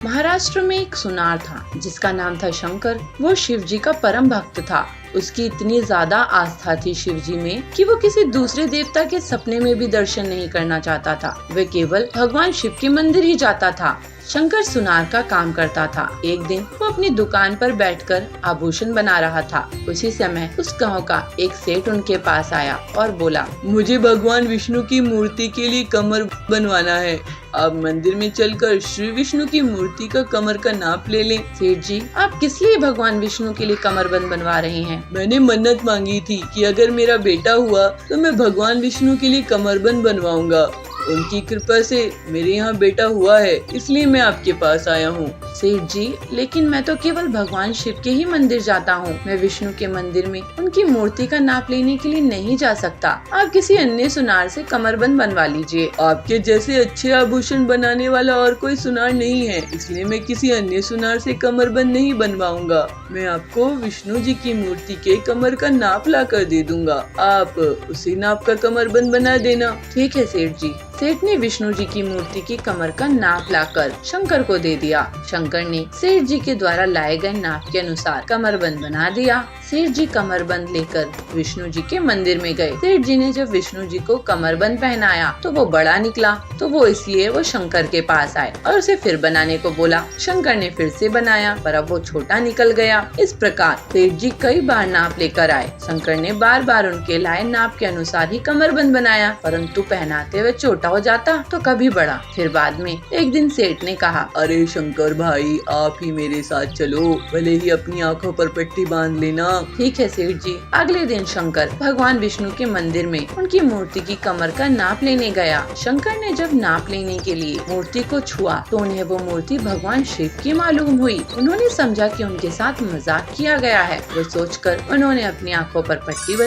महाराष्ट्र में एक सुनार था जिसका नाम था शंकर। वो शिव जी का परम भक्त था। उसकी इतनी ज्यादा आस्था थी शिव जी में कि वो किसी दूसरे देवता के सपने में भी दर्शन नहीं करना चाहता था। वह केवल भगवान शिव के मंदिर ही जाता था। शंकर सुनार का काम करता था। एक दिन वो अपनी दुकान पर बैठकर आभूषण बना रहा था। उसी समय उस गांव का एक सेठ उनके पास आया और बोला, मुझे भगवान विष्णु की मूर्ति के लिए कमर बनवाना है। आप मंदिर में चलकर श्री विष्णु की मूर्ति का कमर का नाप ले लें। सेठ जी, आप किस लिए भगवान विष्णु के लिए कमरबंद बनवा रहे हैं? मैंने मन्नत मांगी थी कि अगर मेरा बेटा हुआ तो मैं भगवान विष्णु के लिए कमरबंद बनवाऊंगा। उनकी कृपा से मेरे यहाँ बेटा हुआ है, इसलिए मैं आपके पास आया हूँ। सेठ जी, लेकिन मैं तो केवल भगवान शिव के ही मंदिर जाता हूँ। मैं विष्णु के मंदिर में उनकी मूर्ति का नाप लेने के लिए नहीं जा सकता। आप किसी अन्य सुनार से कमरबंद बनवा लीजिए। आपके जैसे अच्छे आभूषण बनाने वाला और कोई सुनार नहीं है, इसलिए मैं किसी अन्य सुनार से कमरबंद नहीं बनवाऊंगा। मैं आपको विष्णु जी की मूर्ति के कमर का नाप ला कर दे दूंगा। आप उसी नाप का कमरबंद बना देना। ठीक है सेठ जी। सेठ ने विष्णु जी की मूर्ति की कमर का नाप लाकर शंकर को दे दिया। शंकर ने सेठ जी के द्वारा लाए गए नाप के अनुसार कमरबंद बना दिया। सेठ जी कमरबंद लेकर विष्णु जी के मंदिर में गए। सेठ जी ने जब विष्णु जी को कमरबंद पहनाया तो वो बड़ा निकला, तो वो इसलिए वो शंकर के पास आए और उसे फिर बनाने को बोला। शंकर ने फिर से बनाया, पर अब वो छोटा निकल गया। इस प्रकार सेठ जी कई बार नाप लेकर आए। शंकर ने बार बार उनके लाए नाप के अनुसार ही कमरबंद बनाया, परंतु पहनाते हुए छोटा हो जाता तो कभी बड़ा। फिर बाद में एक दिन सेठ ने कहा, अरे शंकर भाई, आप ही मेरे साथ चलो, भले ही अपनी आंखों पर पट्टी बांध लेना। ठीक है सेठ जी। अगले दिन शंकर भगवान विष्णु के मंदिर में उनकी मूर्ति की कमर का नाप लेने गया। शंकर ने जब नाप लेने के लिए मूर्ति को छुआ तो उन्हें वो मूर्ति भगवान शिव की मालूम हुई। उन्होंने समझा कि उनके साथ मजाक किया गया है। वो सोचकर उन्होंने अपनी आंखों पर पट्टी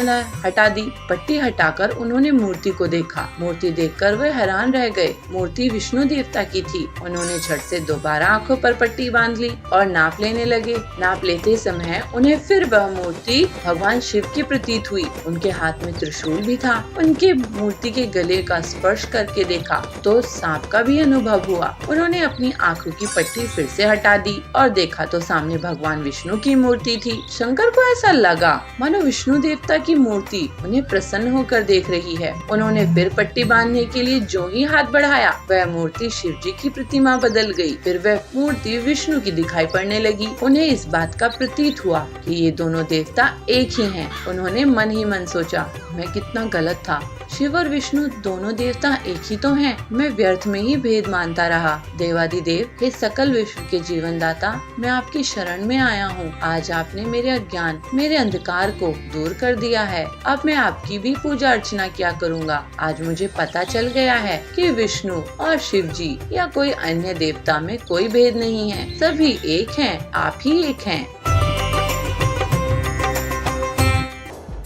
हटा दी। पट्टी हटाकर उन्होंने मूर्ति को देखा। मूर्ति देखकर वे हैरान रह गए। मूर्ति विष्णु देवता की थी। उन्होंने झट से दोबारा आंखों पर पट्टी बांध ली और नाप लेने लगे। नाप लेते समय उन्हें फिर वह मूर्ति भगवान शिव की प्रतीत हुई। उनके हाथ में त्रिशूल भी था। उनके मूर्ति के गले का स्पर्श करके देखा तो सांप का भी अनुभव हुआ। उन्होंने अपनी आंखों की पट्टी फिर से हटा दी और देखा तो सामने भगवान विष्णु की मूर्ति थी। शंकर को ऐसा लगा मानो विष्णु देवता की मूर्ति उन्हें प्रसन्न होकर देख रही है। उन्होंने फिर पट्टी बांधने के लिए जो ही हाथ बढ़ाया, वह मूर्ति शिव जी की प्रतिमा बदल गई। फिर वह मूर्ति विष्णु की दिखाई पड़ने लगी। उन्हें इस बात का प्रतीत हुआ कि ये दोनों देवता एक ही हैं। उन्होंने मन ही मन सोचा, मैं कितना गलत था। शिव और विष्णु दोनों देवता एक ही तो हैं। मैं व्यर्थ में ही भेद मानता रहा। देवादिदेव, हे सकल विश्व के जीवन दाता, मैं आपकी शरण में आया हूँ। आज आपने मेरे अज्ञान, मेरे अंधकार को दूर कर दिया है। अब मैं आपकी भी पूजा अर्चना किया करूँगा। आज मुझे पता चल गया है कि विष्णु और शिव जी या कोई अन्य देवता में कोई भेद नहीं है। सभी एक हैं, आप ही एक हैं।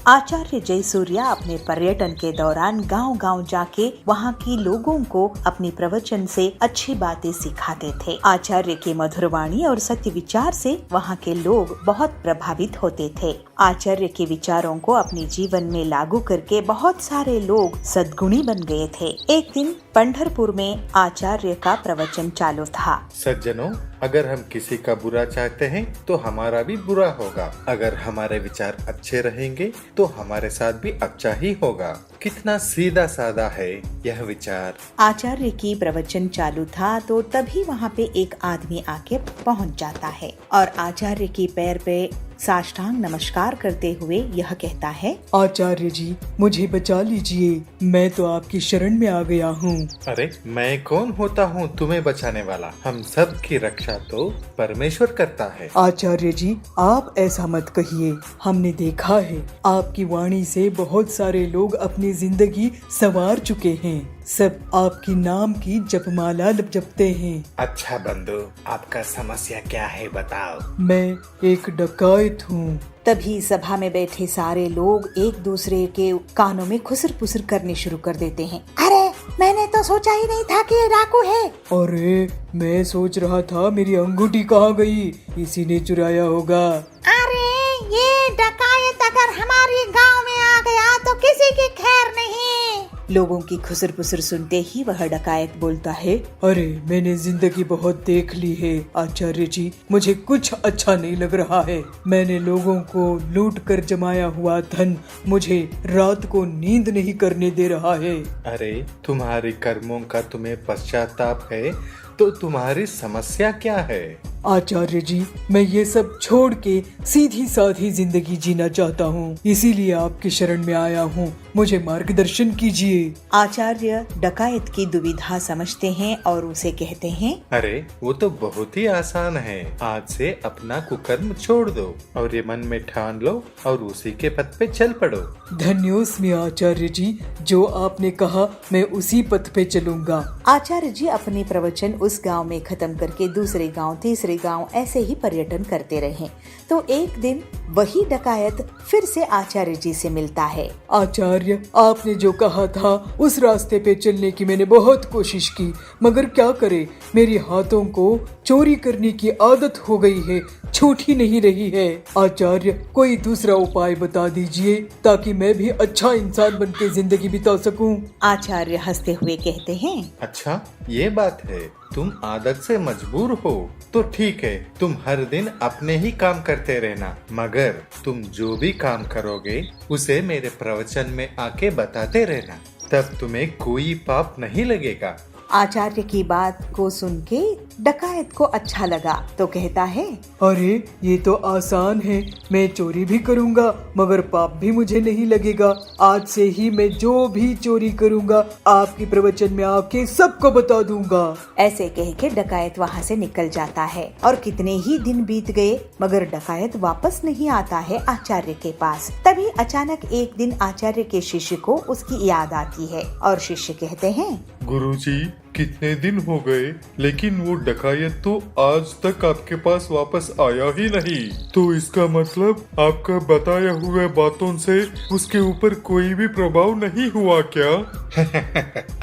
आचार्य जयसूर्या अपने पर्यटन के दौरान गांव-गांव जाके वहां की लोगों को अपनी प्रवचन से अच्छी बातें सिखाते थे। आचार्य के मधुर वाणी और सत्य विचार से वहां के लोग बहुत प्रभावित होते थे। आचार्य के विचारों को अपने जीवन में लागू करके बहुत सारे लोग सद्गुणी बन गए थे। एक दिन पंढरपुर में आचार्य का प्रवचन चालू था। सज्जनों, अगर हम किसी का बुरा चाहते हैं तो हमारा भी बुरा होगा। अगर हमारे विचार अच्छे रहेंगे तो हमारे साथ भी अच्छा ही होगा। कितना सीधा साधा है यह विचार। आचार्य की प्रवचन चालू था तो तभी वहाँ पे एक आदमी आके पहुँच जाता है और आचार्य की पैर पे साष्टांग नमस्कार करते हुए यह कहता है, आचार्य जी, मुझे बचा लीजिए, मैं तो आपकी शरण में आ गया हूँ। अरे मैं कौन होता हूँ तुम्हें बचाने वाला? हम सब की रक्षा तो परमेश्वर करता है। आचार्य जी, आप ऐसा मत कहिए। हमने देखा है आपकी वाणी से बहुत सारे लोग अपनी जिंदगी संवार चुके हैं। सब आपकी नाम की जपमाला जपते हैं। अच्छा बंधु, आपका समस्या क्या है बताओ। मैं एक डकैत हूँ। तभी सभा में बैठे सारे लोग एक दूसरे के कानों में खुसर पुसर करने शुरू कर देते हैं। अरे, मैंने तो सोचा ही नहीं था कि ये डाकू है। अरे, मैं सोच रहा था मेरी अंगूठी कहाँ गई, इसी ने चुराया होगा। अरे, ये डकायत अगर हमारे गांव में आ गया तो किसी की खैर नहीं। लोगों की खुसर पुसर सुनते ही वह डकायत बोलता है, अरे मैंने जिंदगी बहुत देख ली है आचार्य जी, मुझे कुछ अच्छा नहीं लग रहा है। मैंने लोगों को लूट कर जमाया हुआ धन मुझे रात को नींद नहीं करने दे रहा है। अरे तुम्हारे कर्मों का तुम्हें पश्चाताप है तो तुम्हारी समस्या क्या है? आचार्य जी, मैं ये सब छोड़ के सीधी साधी जिंदगी जीना चाहता हूँ, इसीलिए आपकी शरण में आया हूँ, मुझे मार्गदर्शन कीजिए। आचार्य डकायत की दुविधा समझते हैं और उसे कहते हैं, अरे वो तो बहुत ही आसान है। आज से अपना कुकर्म छोड़ दो और ये मन में ठान लो और उसी के पथ पे चल पड़ो। धन्योस्मि आचार्य जी, जो आपने कहा मैं उसी पथ पे चलूंगा। आचार्य जी अपने प्रवचन उस गांव में खत्म करके दूसरे गांव, तीसरे गांव ऐसे ही पर्यटन करते रहे। तो एक दिन वही डकायत फिर से आचार्य जी से मिलता है। आचार्य, आपने जो कहा था उस रास्ते पे चलने की मैंने बहुत कोशिश की, मगर क्या करे, मेरी हाथों को चोरी करने की आदत हो गई है, छूट ही नहीं रही है। आचार्य, कोई दूसरा उपाय बता दीजिए ताकि मैं भी अच्छा इंसान बन के जिंदगी बिता सकूं। आचार्य हंसते हुए कहते हैं, अच्छा ये बात है, तुम आदत से मजबूर हो तो ठीक है, तुम हर दिन अपने ही काम करते रहना, मगर तुम जो भी काम करोगे उसे मेरे प्रवचन में आके बताते रहना, तब तुम्हें कोई पाप नहीं लगेगा। आचार्य की बात को सुन के डकायत को अच्छा लगा तो कहता है, अरे ये तो आसान है, मैं चोरी भी करूंगा मगर पाप भी मुझे नहीं लगेगा। आज से ही मैं जो भी चोरी करूंगा आपके प्रवचन में आके सबको बता दूंगा। ऐसे कह के डकायत वहाँ से निकल जाता है और कितने ही दिन बीत गए मगर डकायत वापस नहीं आता है आचार्य के पास। तभी अचानक एक दिन आचार्य के शिष्य को उसकी याद आती है और शिष्य कहते हैं, गुरुजी, कितने दिन हो गए लेकिन वो डकायत तो आज तक आपके पास वापस आया ही नहीं, तो इसका मतलब आपका बताया हुआ बातों से उसके ऊपर कोई भी प्रभाव नहीं हुआ क्या?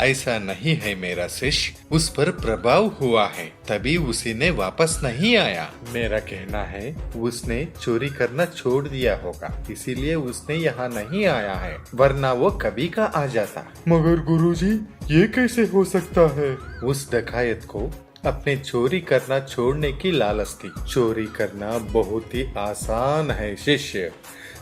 ऐसा नहीं है मेरा शिष्य, उस पर प्रभाव हुआ है, तभी उसी ने वापस नहीं आया। मेरा कहना है उसने चोरी करना छोड़ दिया होगा, इसीलिए उसने यहाँ नहीं आया है, वरना वो कभी का आ जाता। मगर गुरुजी, ये कैसे हो सकता है? उस डकायत को अपने चोरी करना छोड़ने की लालच थी। चोरी करना बहुत ही आसान है शिष्य,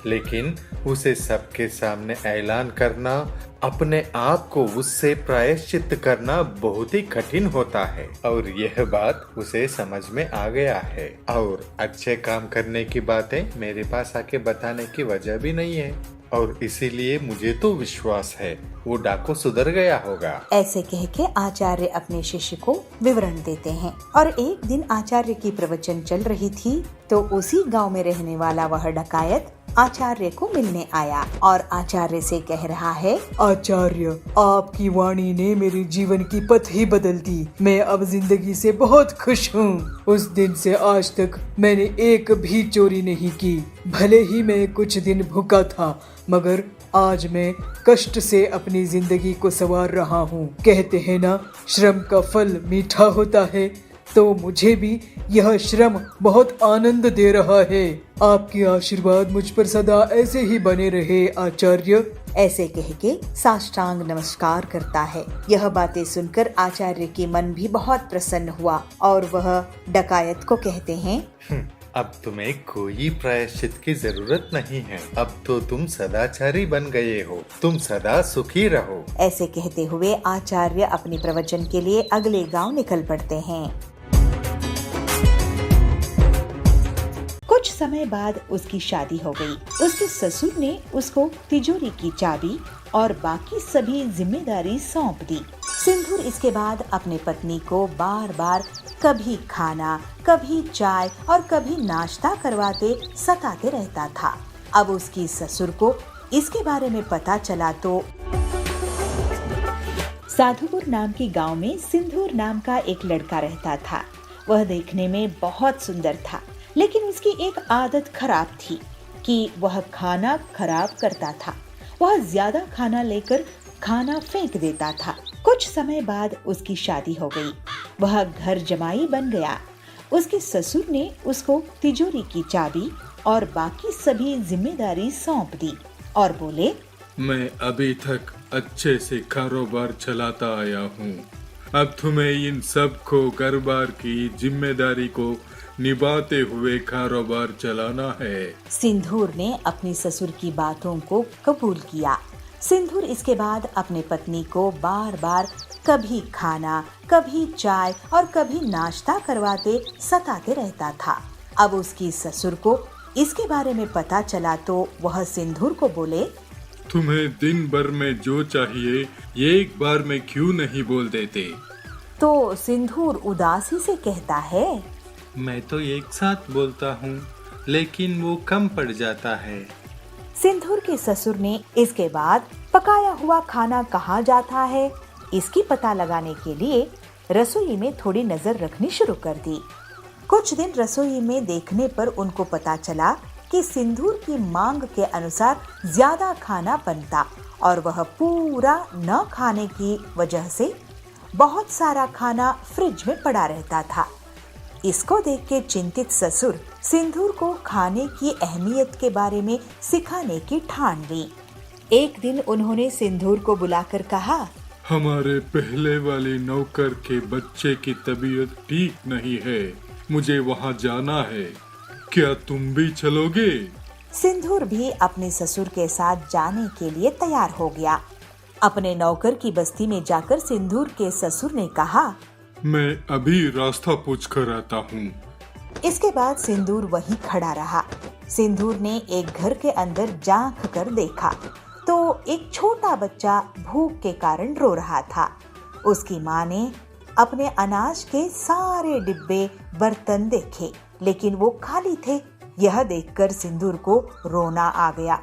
लेकिन उसे सबके सामने ऐलान करना, अपने आप को उससे प्रायश्चित करना बहुत ही कठिन होता है, और यह बात उसे समझ में आ गया है। और अच्छे काम करने की बातें मेरे पास आके बताने की वजह भी नहीं है, और इसीलिए मुझे तो विश्वास है वो डाकू सुधर गया होगा। ऐसे कह के आचार्य अपने शिष्य को विवरण देते हैं। और एक दिन आचार्य की प्रवचन चल रही थी तो उसी गांव में रहने वाला वह डकायत आचार्य को मिलने आया और आचार्य से कह रहा है, आचार्य, आपकी वाणी ने मेरे जीवन की पथ ही बदल दी। मैं अब जिंदगी से बहुत खुश हूँ। उस दिन से आज तक मैंने एक भी चोरी नहीं की। भले ही मैं कुछ दिन भूखा था, मगर आज मैं कष्ट से अपनी जिंदगी को संवार रहा हूँ। कहते हैं ना, श्रम का फल मीठा होता है, तो मुझे भी यह श्रम बहुत आनंद दे रहा है। आपकी आशीर्वाद मुझ पर सदा ऐसे ही बने रहे आचार्य। ऐसे कह के साष्टांग नमस्कार करता है। यह बातें सुनकर आचार्य की मन भी बहुत प्रसन्न हुआ और वह डकायत को कहते हैं, अब तुम्हें कोई प्रायश्चित की जरूरत नहीं है, अब तो तुम सदाचारी बन गए हो, तुम सदा सुखी रहो। ऐसे कहते हुए आचार्य अपने प्रवचन के लिए अगले गांव निकल पड़ते हैं। कुछ समय बाद उसकी शादी हो गई। उसके ससुर ने उसको तिजोरी की चाबी और बाकी सभी जिम्मेदारी सौंप दी। सिंदूर इसके बाद अपने पत्नी को बार बार कभी खाना, कभी चाय और कभी नाश्ता करवाते सताते रहता था। अब उसकी ससुर को इसके बारे में पता चला तो साधुपुर नाम के गांव में सिंदूर नाम का एक लड़का रहता था। वह देखने में बहुत सुंदर था, लेकिन उसकी एक आदत खराब थी कि वह खाना खराब करता था। वह ज्यादा खाना लेकर खाना फेंक देता था। कुछ समय बाद उसकी शादी हो गई। वह घर जमाई बन गया। उसके ससुर ने उसको तिजोरी की चाबी और बाकी सभी जिम्मेदारी सौंप दी और बोले, मैं अभी तक अच्छे से कारोबार चलाता आया हूँ। अब तुम्हें इन सब को कारोबार की जिम्मेदारी को निभाते हुए कारोबार चलाना है। सिंदूर ने अपनी ससुर की बातों को कबूल किया। सिंदूर इसके बाद अपने पत्नी को बार बार कभी खाना, कभी चाय और कभी नाश्ता करवाते सताते रहता था। अब उसकी ससुर को इसके बारे में पता चला तो वह सिंदूर को बोले, तुम्हें दिन भर में जो चाहिए ये एक बार में क्यों नहीं बोल देते? तो सिंदूर उदासी से कहता है, मैं तो एक साथ बोलता हूँ, लेकिन वो कम पड़ जाता है। सिंदूर के ससुर ने इसके बाद पकाया हुआ खाना कहाँ जाता है इसकी पता लगाने के लिए रसोई में थोड़ी नजर रखनी शुरू कर दी। कुछ दिन रसोई में देखने पर उनको पता चला कि सिंदूर की मांग के अनुसार ज्यादा खाना बनता और वह पूरा न खाने की वजह से बहुत सारा खाना फ्रिज में पड़ा रहता था। इसको देख के चिंतित ससुर सिंदूर को खाने की अहमियत के बारे में सिखाने की ठान ली। एक दिन उन्होंने सिंदूर को बुलाकर कहा, हमारे पहले वाले नौकर के बच्चे की तबीयत ठीक नहीं है, मुझे वहाँ जाना है, क्या तुम भी चलोगे? सिंदूर भी अपने ससुर के साथ जाने के लिए तैयार हो गया। अपने नौकर की बस्ती में जाकर सिंदूर के ससुर ने कहा, मैं अभी रास्ता पूछ कर आता हूँ। इसके बाद सिंदूर वहीं खड़ा रहा। सिंदूर ने एक घर के अंदर झांक कर देखा तो एक छोटा बच्चा भूख के कारण रो रहा था। उसकी माँ ने अपने अनाज के सारे डिब्बे बर्तन देखे, लेकिन वो खाली थे। यह देखकर सिंदूर को रोना आ गया।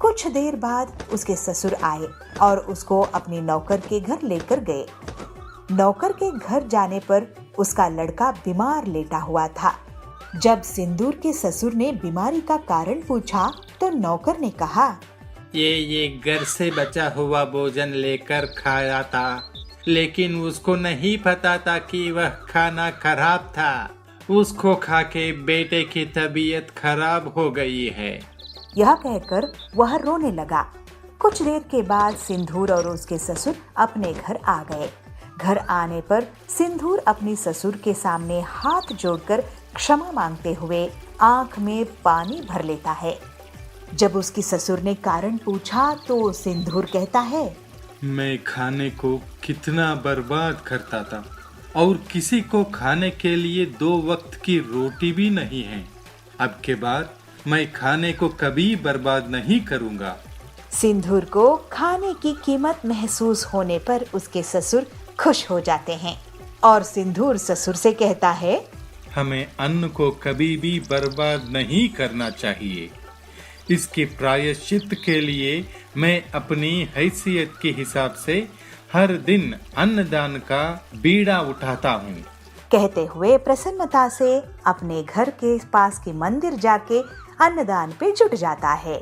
कुछ देर बाद उसके ससुर आए और उसको अपने नौकर के घर लेकर गए। नौकर के घर जाने पर उसका लड़का बीमार लेटा हुआ था। जब सिंदूर के ससुर ने बीमारी का कारण पूछा तो नौकर ने कहा, ये घर से बचा हुआ भोजन लेकर खाया था, लेकिन उसको नहीं पता था कि वह खाना खराब था। उसको खा के बेटे की तबीयत खराब हो गई है। यह कहकर वह रोने लगा। कुछ देर के बाद सिंदूर और उसके ससुर अपने घर आ गए। घर आने पर सिंदूर अपनी ससुर के सामने हाथ जोड़कर क्षमा मांगते हुए आंख में पानी भर लेता है। जब उसकी ससुर ने कारण पूछा तो सिंदूर कहता है, मैं खाने को कितना बर्बाद करता था और किसी को खाने के लिए 2 वक्त की रोटी भी नहीं है। अब के बाद मैं खाने को कभी बर्बाद नहीं करूँगा। सिंदूर को खाने की कीमत महसूस होने पर उसके ससुर खुश हो जाते हैं और सिंदूर ससुर से कहता है, हमें अन्न को कभी भी बर्बाद नहीं करना चाहिए। इसके प्रायश्चित के लिए मैं अपनी हैसियत के हिसाब से हर दिन अन्नदान का बीड़ा उठाता हूँ। कहते हुए प्रसन्नता से अपने घर के पास के मंदिर जाके अन्नदान पे जुट जाता है।